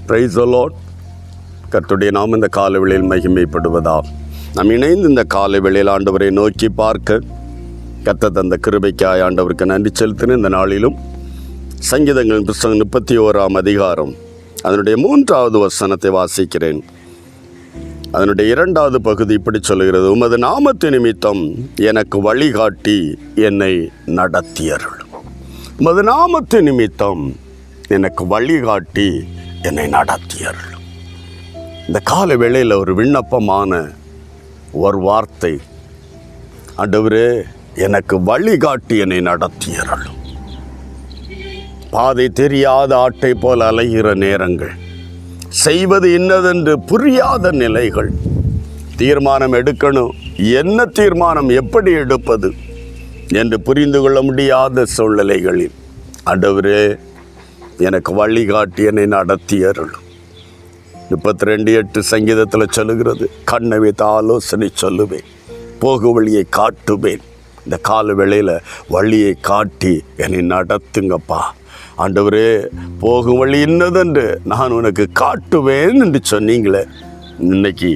Praise the Lord. கர்த்தருடைய நாமம் இந்த காலவேளையில் மகிமைப்படுவதால் நாம் இணைந்து இந்த காலவேளையில் ஆண்டவரை நோக்கி பார்க்க கர்த்தர் தந்த கிருபைக்காய் ஆண்டவருக்கு நன்றி செலுத்தின இந்த நாளிலும் சங்கீதங்களின் புத்தகம் 31ஆம் அதிகாரம் அதனுடைய 3வது வசனத்தை வாசிக்கிறேன். அதனுடைய 2வது பகுதி இப்படி சொல்கிறது: உமது நாமத்து நிமித்தம் எனக்கு வழிகாட்டி என்னை நடத்தியருளும். உமது நாமத்து நிமித்தம் எனக்கு வழிகாட்டி என்னை நடத்தியருளும். இந்த கால வேளையில் ஒரு விண்ணப்பமான ஒரு வார்த்தை, ஆண்டவரே எனக்கு வழிகாட்டி என்னை நடத்தியருளும். பாதை தெரியாத ஆட்டை போல் அலைகிற நேரங்கள், செய்வது இன்னதென்று புரியாத நிலைகள், தீர்மானம் எடுக்கணும், என்ன தீர்மானம் எப்படி எடுப்பது என்று புரிந்து கொள்ள முடியாத சூழ்நிலைகளில் ஆண்டவரே எனக்கு வழிகாட்டி என்னை நடத்தியருளும். 32:8 சங்கீதத்தில் சொல்லுகிறது, கண்ணை வைத்து ஆலோசனை சொல்லுவேன், போகு வழியை காட்டுவேன். இந்த கால வேளையில் வழியை காட்டி என்னை நடத்துங்கப்பா. ஆண்டவரே போகும் வழி இன்னதென்று நான் உனக்கு காட்டுவேன் என்று சொன்னீங்களே. இன்னைக்கு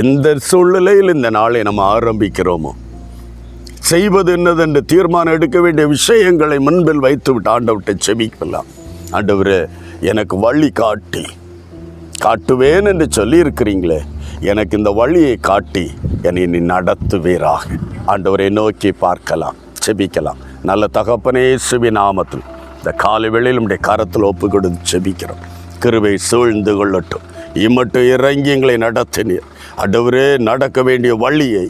எந்த சூழ்நிலையில் இந்த நாளை நம்ம ஆரம்பிக்கிறோமோ, செய்வது என்னதென்று தீர்மானம் எடுக்க வேண்டிய விஷயங்களை முன்பில் வைத்து விட்டு ஆண்டவர்கிட்ட செபிக்கலாம். ஆண்டவரே எனக்கு வழி காட்டுவேன் என்று சொல்லியிருக்கிறீங்களே, எனக்கு இந்த வழியை காட்டி என்னை நீ நடத்துவீராக. ஆண்டவரை நோக்கி பார்க்கலாம், செபிக்கலாம். நல்ல தகப்பனே, இயேசுவின் நாமத்தில் இந்த காலை வேளையில் நம்முடைய கரத்தில் ஒப்பு கொடுத்து செபிக்கிறோம். கிருபை சூழ்ந்து கொள்ளட்டும். இம்மட்டும் இறங்கி எங்களை நடத்தினீர். ஆண்டவரே நடக்க வேண்டிய வழியை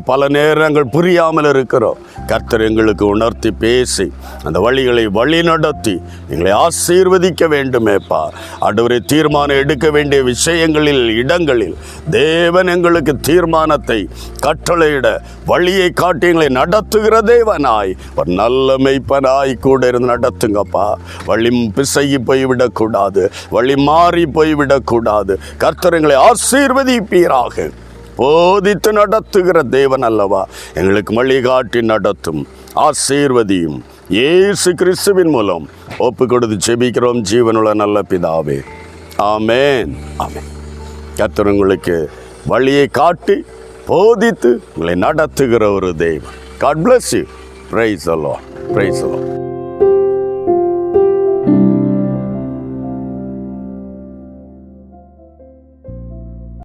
பல நேரங்கள் புரியாமல் இருக்கிறோம். கர்த்தர் எங்களுக்கு உணர்த்தி பேசி அந்த வழிகளை வழி நடத்தி எங்களை ஆசீர்வதிக்க வேண்டுமேப்பா. ஆண்டவரே தீர்மானம் எடுக்க வேண்டிய விஷயங்களில் இடங்களில் தேவன் எங்களுக்கு தீர்மானத்தை கட்டளையிட வழியை காட்டி எங்களை நடத்துகிற தேவனாய் ஒரு நல்ல மெய்ப்பனாய் கூட இருந்து நடத்துங்கப்பா. வழி பிசகி போய்விடக்கூடாது, வழி மாறி போய்விடக்கூடாது. கர்த்தர் எங்களை ஆசீர்வதிப்பீராக. போதித்து நடத்துகிற தேவன் அல்லவா, எங்களுக்கு வழிகாட்டி நடத்தும், ஆசீர்வதியும். இயேசு கிறிஸ்துவின் மூலம் ஒப்பு கொடுத்து ஜெபிக்கிறோம் ஜீவனுள்ள நல்ல பிதாவே, ஆமென், ஆமென். கர்த்தர் உங்களுக்கு வழியை காட்டி போதித்து உங்களை நடத்துகிற ஒரு தேவன். God bless you. Praise the Lord. Praise the Lord.